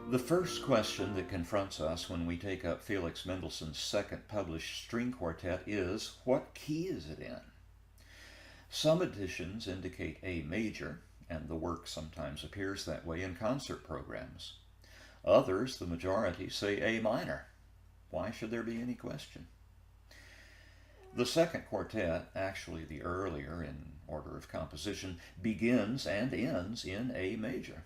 The first question that confronts us when we take up Felix Mendelssohn's second published string quartet is, what key is it in? Some editions indicate A major, and the work sometimes appears that way in concert programs. Others, the majority, say A minor. Why should there be any question? The second quartet, actually the earlier in order of composition, begins and ends in A major.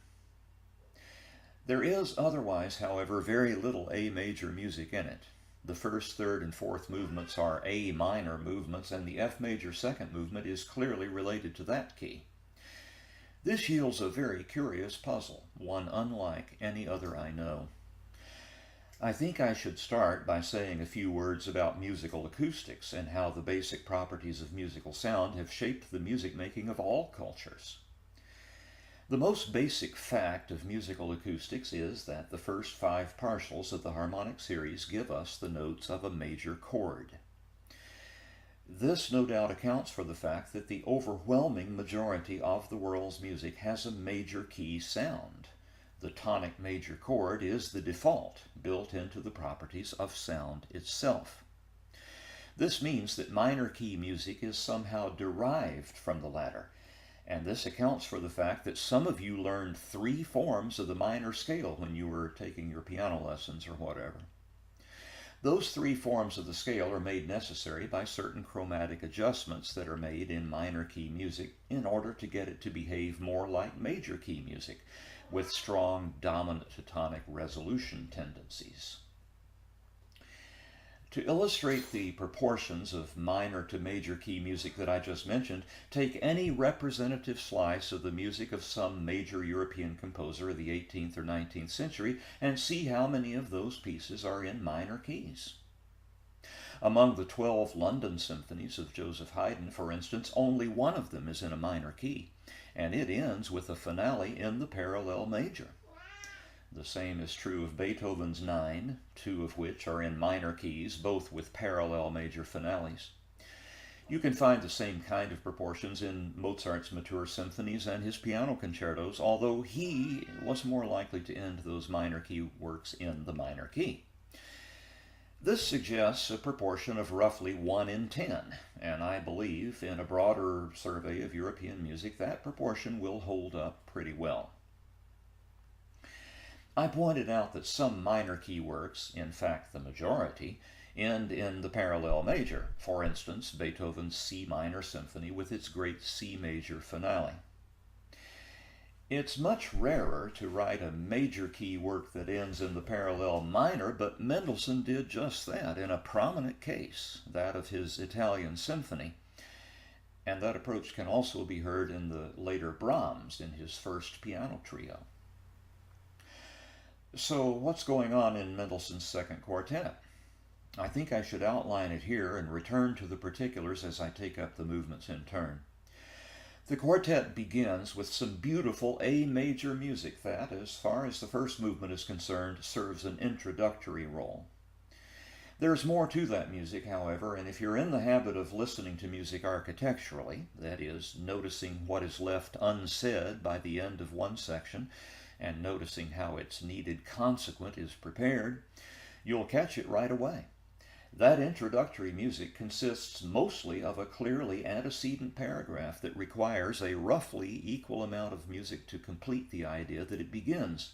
There is otherwise, however, very little A major music in it. The first, third, and fourth movements are A minor movements, and the F major second movement is clearly related to that key. This yields a very curious puzzle, one unlike any other I know. I think I should start by saying a few words about musical acoustics and how the basic properties of musical sound have shaped the music making of all cultures. The most basic fact of musical acoustics is that the first 5 partials of the harmonic series give us the notes of a major chord. This no doubt accounts for the fact that the overwhelming majority of the world's music has a major key sound. The tonic major chord is the default, built into the properties of sound itself. This means that minor key music is somehow derived from the latter, and this accounts for the fact that some of you learned 3 forms of the minor scale when you were taking your piano lessons or whatever. Those 3 forms of the scale are made necessary by certain chromatic adjustments that are made in minor key music in order to get it to behave more like major key music, with strong dominant to tonic resolution tendencies. To illustrate the proportions of minor to major key music that I just mentioned, take any representative slice of the music of some major European composer of the 18th or 19th century and see how many of those pieces are in minor keys. Among the 12 London symphonies of Joseph Haydn, for instance, only one of them is in a minor key, and it ends with a finale in the parallel major. The same is true of Beethoven's 9, 2 of which are in minor keys, both with parallel major finales. You can find the same kind of proportions in Mozart's mature symphonies and his piano concertos, although he was more likely to end those minor key works in the minor key. This suggests a proportion of roughly 1 in 10, and I believe in a broader survey of European music that proportion will hold up pretty well. I pointed out that some minor key works, in fact the majority, end in the parallel major, for instance Beethoven's C minor symphony with its great C major finale. It's much rarer to write a major key work that ends in the parallel minor, but Mendelssohn did just that in a prominent case, that of his Italian symphony, and that approach can also be heard in the later Brahms in his first piano trio. So what's going on in Mendelssohn's second quartet? I think I should outline it here and return to the particulars as I take up the movements in turn. The quartet begins with some beautiful A major music that, as far as the first movement is concerned, serves an introductory role. There's more to that music, however, and if you're in the habit of listening to music architecturally, that is, noticing what is left unsaid by the end of one section, and noticing how its needed consequent is prepared, you'll catch it right away. That introductory music consists mostly of a clearly antecedent paragraph that requires a roughly equal amount of music to complete the idea that it begins.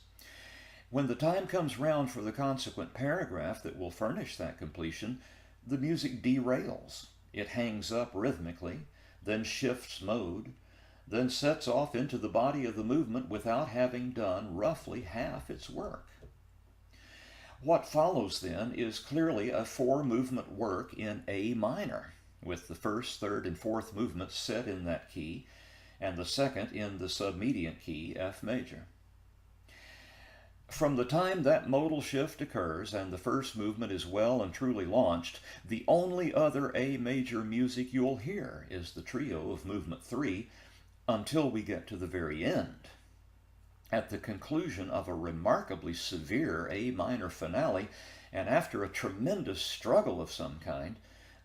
When the time comes round for the consequent paragraph that will furnish that completion, the music derails. It hangs up rhythmically, then shifts mode, then sets off into the body of the movement without having done roughly half its work. What follows then is clearly a 4-movement work in A minor, with the first, third, and fourth movements set in that key, and the second in the submediant key, F major. From the time that modal shift occurs and the first movement is well and truly launched, the only other A major music you'll hear is the trio of movement 3, until we get to the very end. At the conclusion of a remarkably severe A minor finale, and after a tremendous struggle of some kind,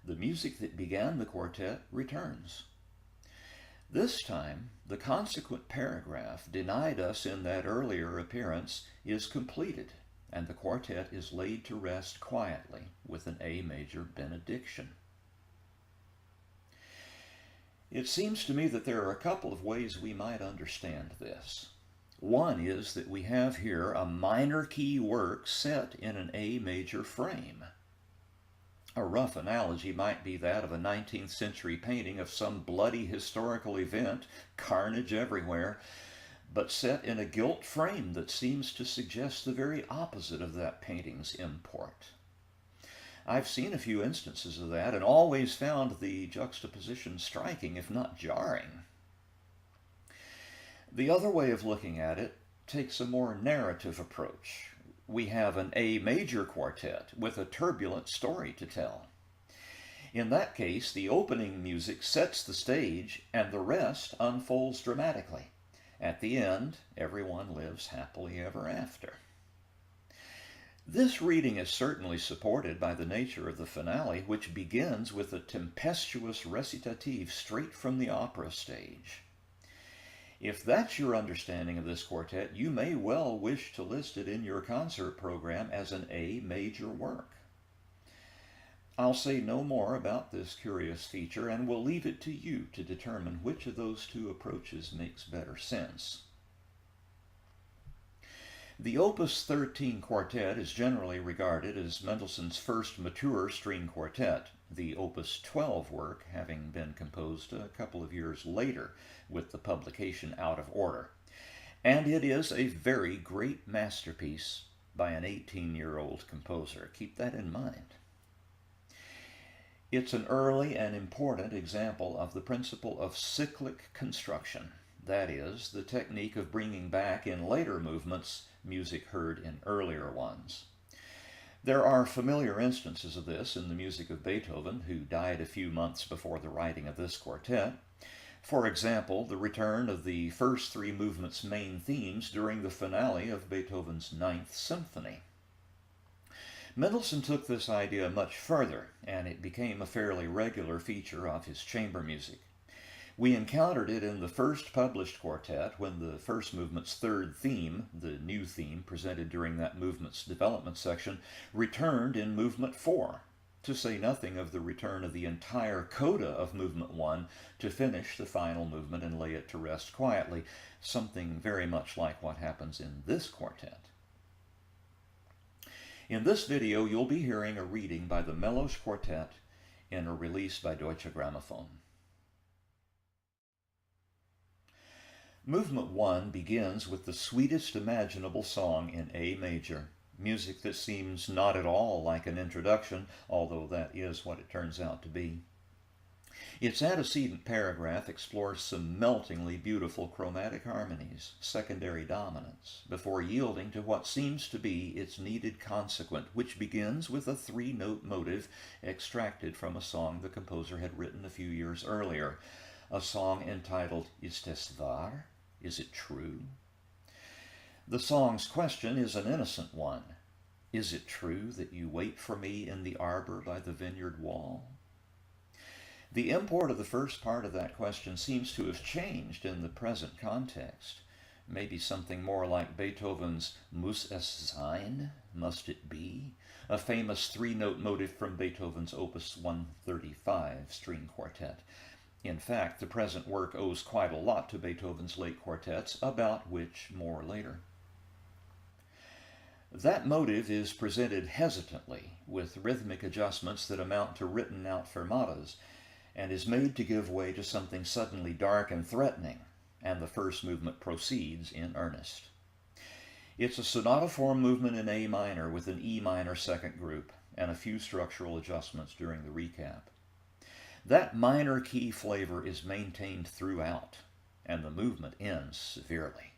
the music that began the quartet returns. This time, the consequent paragraph denied us in that earlier appearance is completed, and the quartet is laid to rest quietly with an A major benediction. It seems to me that there are a couple of ways we might understand this. One is that we have here a minor key work set in an A major frame. A rough analogy might be that of a 19th century painting of some bloody historical event, carnage everywhere, but set in a gilt frame that seems to suggest the very opposite of that painting's import. I've seen a few instances of that and always found the juxtaposition striking, if not jarring. The other way of looking at it takes a more narrative approach. We have an A major quartet with a turbulent story to tell. In that case, the opening music sets the stage and the rest unfolds dramatically. At the end, everyone lives happily ever after. This reading is certainly supported by the nature of the finale, which begins with a tempestuous recitative straight from the opera stage. If that's your understanding of this quartet, you may well wish to list it in your concert program as an A major work. I'll say no more about this curious feature, and will leave it to you to determine which of those two approaches makes better sense. The Opus 13 quartet is generally regarded as Mendelssohn's first mature string quartet, the Opus 12 work having been composed a couple of years later with the publication out of order. And it is a very great masterpiece by an 18-year-old composer. Keep that in mind. It's an early and important example of the principle of cyclic construction, that is, the technique of bringing back in later movements music heard in earlier ones. There are familiar instances of this in the music of Beethoven, who died a few months before the writing of this quartet. For example, the return of the first three movements' main themes during the finale of Beethoven's Ninth Symphony. Mendelssohn took this idea much further, and it became a fairly regular feature of his chamber music. We encountered it in the first published quartet when the first movement's third theme, the new theme presented during that movement's development section, returned in movement 4, to say nothing of the return of the entire coda of movement 1 to finish the final movement and lay it to rest quietly, something very much like what happens in this quartet. In this video, you'll be hearing a reading by the Melos Quartet in a release by Deutsche Grammophon. Movement 1 begins with the sweetest imaginable song in A major, music that seems not at all like an introduction, although that is what it turns out to be. Its antecedent paragraph explores some meltingly beautiful chromatic harmonies, secondary dominants, before yielding to what seems to be its needed consequent, which begins with a three-note motive extracted from a song the composer had written a few years earlier, a song entitled Ist es wahr? Is it true? The song's question is an innocent one. Is it true that you wait for me in the arbor by the vineyard wall? The import of the first part of that question seems to have changed in the present context. Maybe something more like Beethoven's Muss es sein? Must it be? A famous three-note motive from Beethoven's Opus 135 string quartet. In fact, the present work owes quite a lot to Beethoven's late quartets, about which more later. That motive is presented hesitantly, with rhythmic adjustments that amount to written-out fermatas, and is made to give way to something suddenly dark and threatening, and the first movement proceeds in earnest. It's a sonata-form movement in A minor with an E minor second group, and a few structural adjustments during the recap. That minor key flavor is maintained throughout, and the movement ends severely.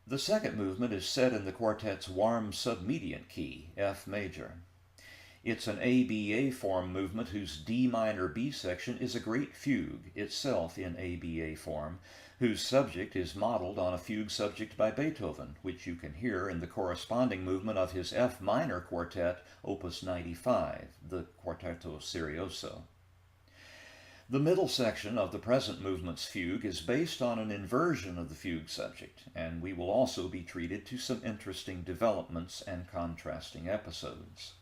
The second movement is set in the quartet's warm submediant key, F major. It's an ABA form movement whose D minor B section is a great fugue, itself in ABA form, whose subject is modeled on a fugue subject by Beethoven, which you can hear in the corresponding movement of his F minor quartet, Opus 95, the Quartetto Serioso. The middle section of the present movement's fugue is based on an inversion of the fugue subject, and we will also be treated to some interesting developments and contrasting episodes.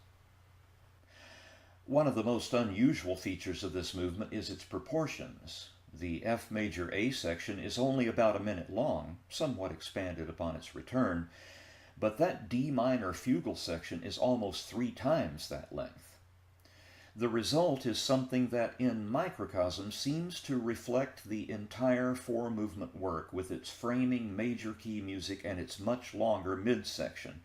One of the most unusual features of this movement is its proportions. The F major A section is only about a minute long, somewhat expanded upon its return, but that D minor fugal section is almost 3 times that length. The result is something that in microcosm seems to reflect the entire 4-movement work with its framing major key music and its much longer midsection.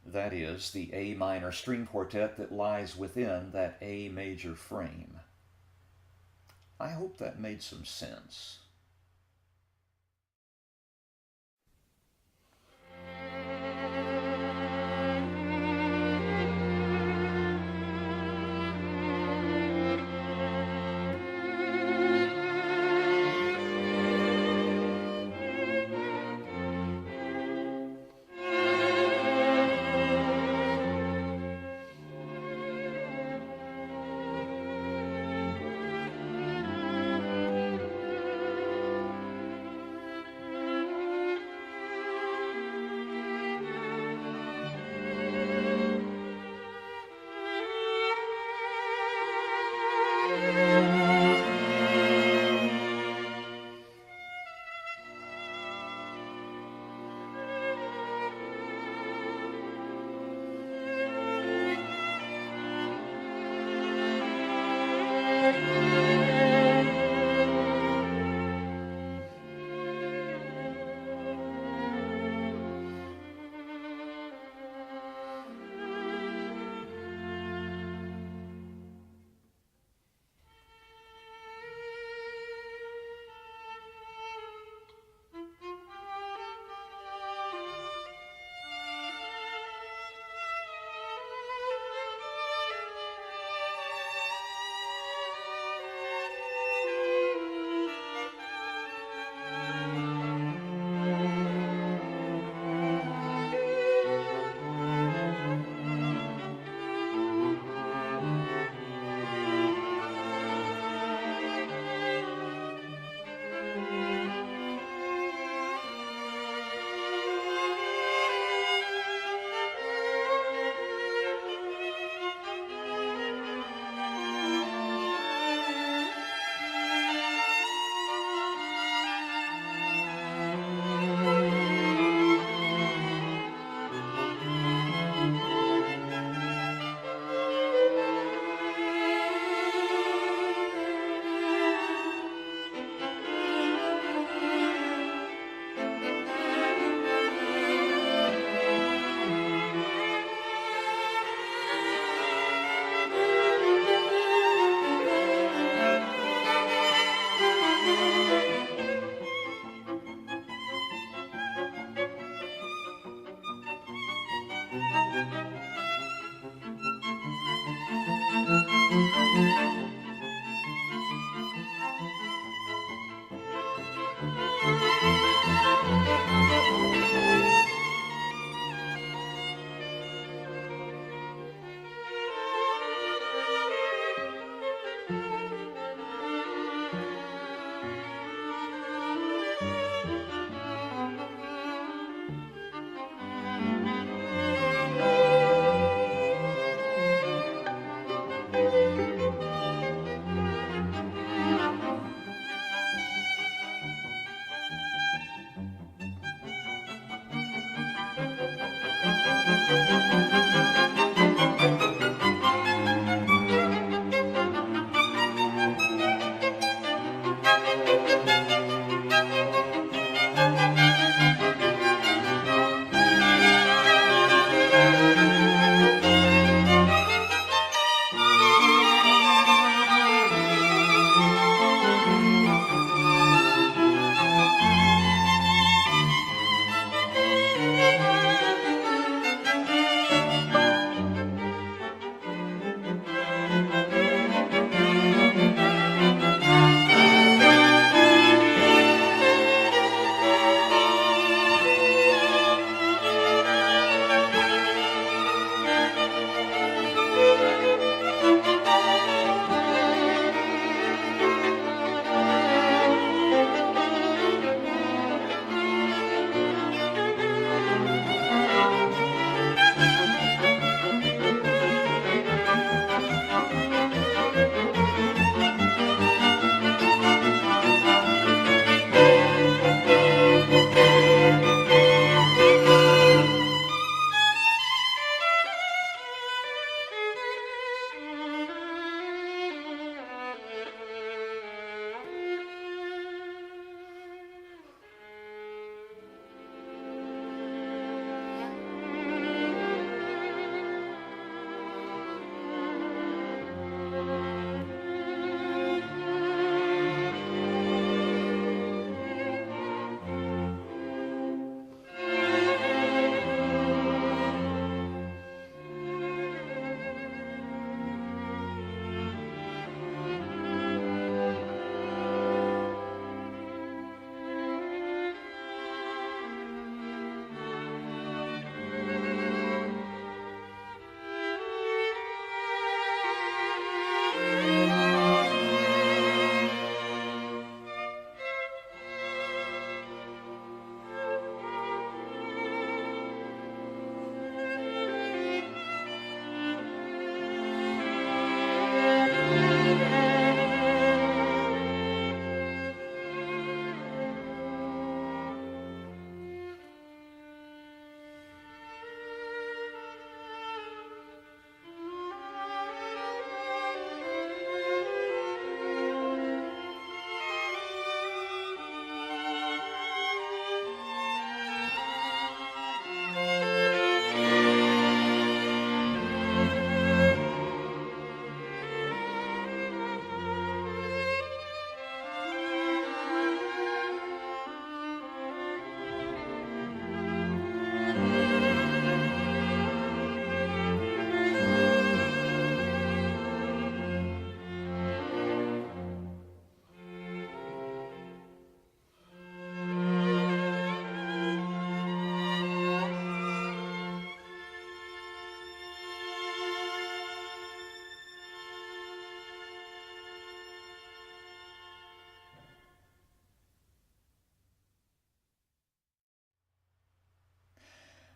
That is, the A minor string quartet that lies within that A major frame. I hope that made some sense.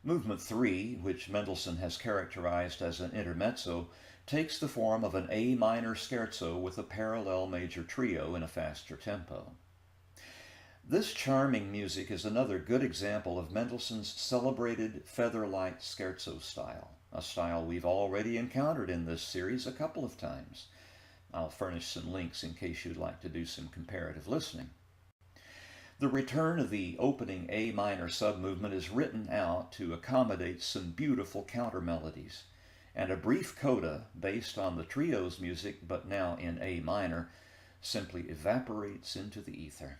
Movement 3, which Mendelssohn has characterized as an intermezzo, takes the form of an A minor scherzo with a parallel major trio in a faster tempo. This charming music is another good example of Mendelssohn's celebrated feather-light scherzo style, a style we've already encountered in this series a couple of times. I'll furnish some links in case you'd like to do some comparative listening. The return of the opening A minor submovement is written out to accommodate some beautiful counter melodies, and a brief coda based on the trio's music but now in A minor simply evaporates into the ether.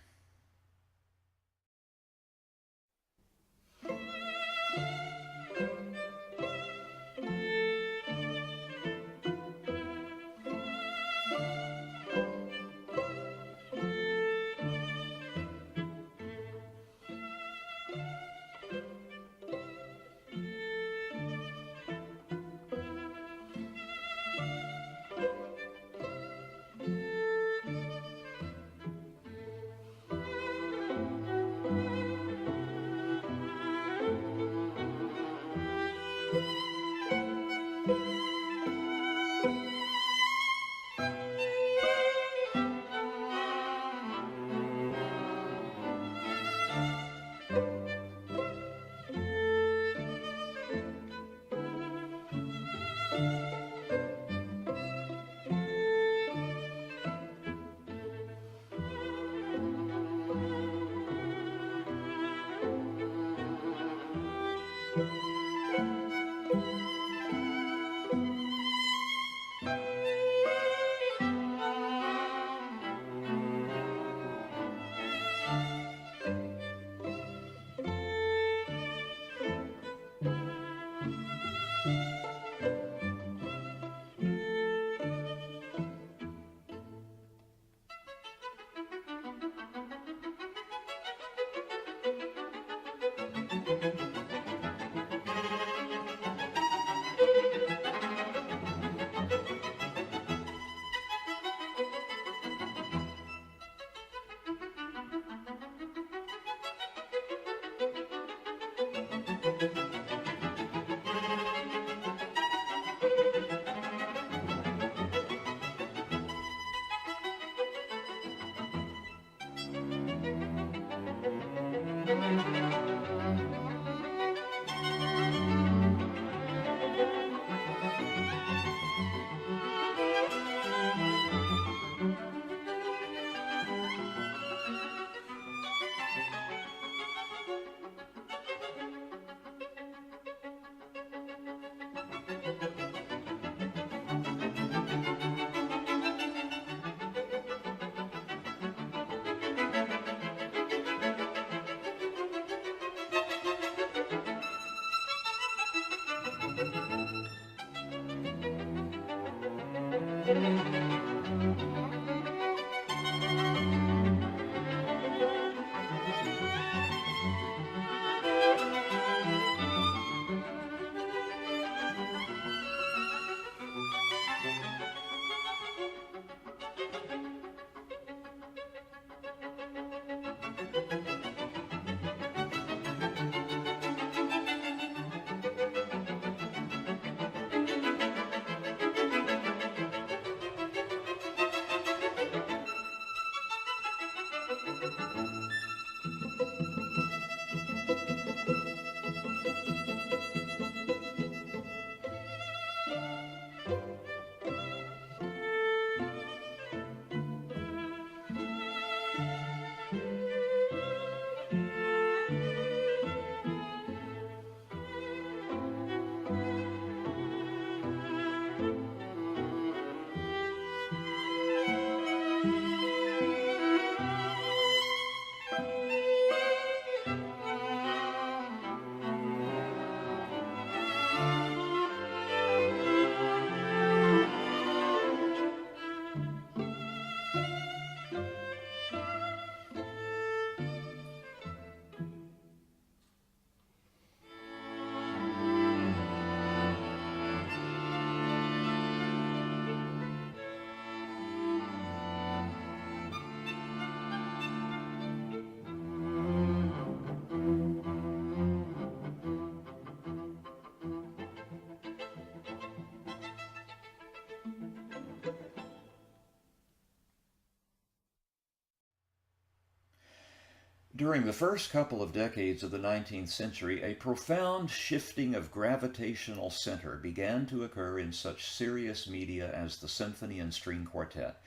During the first couple of decades of the 19th century, a profound shifting of gravitational center began to occur in such serious media as the symphony and string quartet,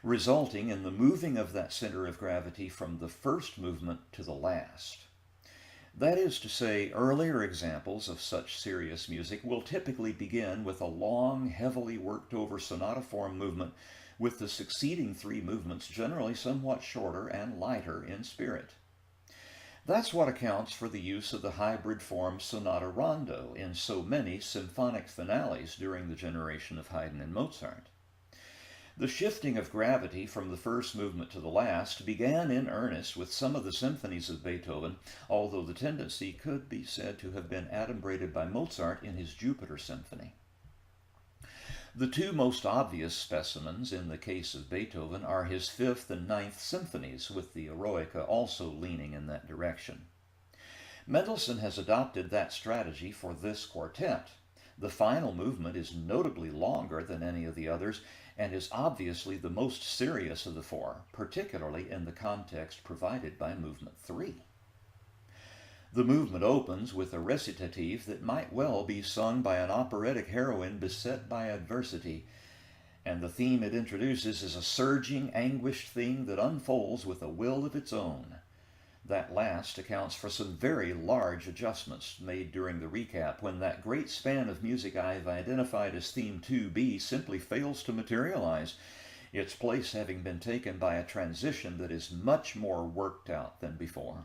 resulting in the moving of that center of gravity from the first movement to the last. That is to say, earlier examples of such serious music will typically begin with a long, heavily worked over sonata form movement, with the succeeding three movements generally somewhat shorter and lighter in spirit. That's what accounts for the use of the hybrid form sonata rondo in so many symphonic finales during the generation of Haydn and Mozart. The shifting of gravity from the first movement to the last began in earnest with some of the symphonies of Beethoven, although the tendency could be said to have been adumbrated by Mozart in his Jupiter Symphony. The two most obvious specimens in the case of Beethoven are his Fifth and Ninth Symphonies, with the Eroica also leaning in that direction. Mendelssohn has adopted that strategy for this quartet. The final movement is notably longer than any of the others and is obviously the most serious of the four, particularly in the context provided by Movement 3. The movement opens with a recitative that might well be sung by an operatic heroine beset by adversity, and the theme it introduces is a surging, anguished theme that unfolds with a will of its own. That last accounts for some very large adjustments made during the recap, when that great span of music I've identified as theme 2B simply fails to materialize, its place having been taken by a transition that is much more worked out than before.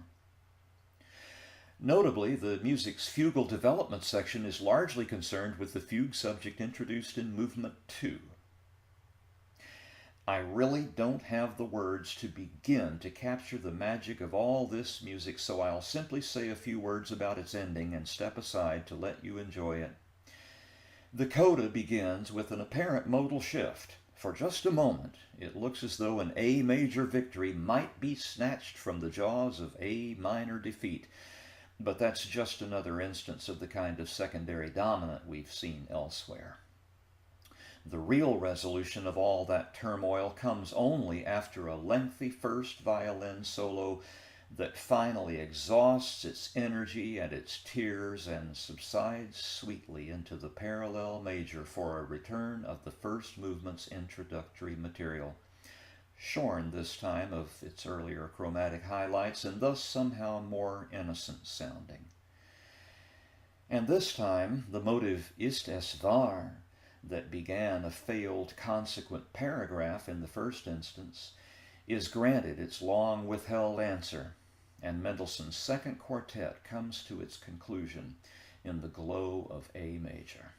Notably, the music's fugal development section is largely concerned with the fugue subject introduced in Movement 2. I really don't have the words to begin to capture the magic of all this music, so I'll simply say a few words about its ending and step aside to let you enjoy it. The coda begins with an apparent modal shift. For just a moment, it looks as though an A major victory might be snatched from the jaws of A minor defeat, but that's just another instance of the kind of secondary dominant we've seen elsewhere. The real resolution of all that turmoil comes only after a lengthy first violin solo that finally exhausts its energy and its tears and subsides sweetly into the parallel major for a return of the first movement's introductory material, shorn this time of its earlier chromatic highlights and thus somehow more innocent sounding. And this time the motive Ist es wahr, that began a failed consequent paragraph in the first instance, is granted its long withheld answer, and Mendelssohn's second quartet comes to its conclusion in the glow of A major.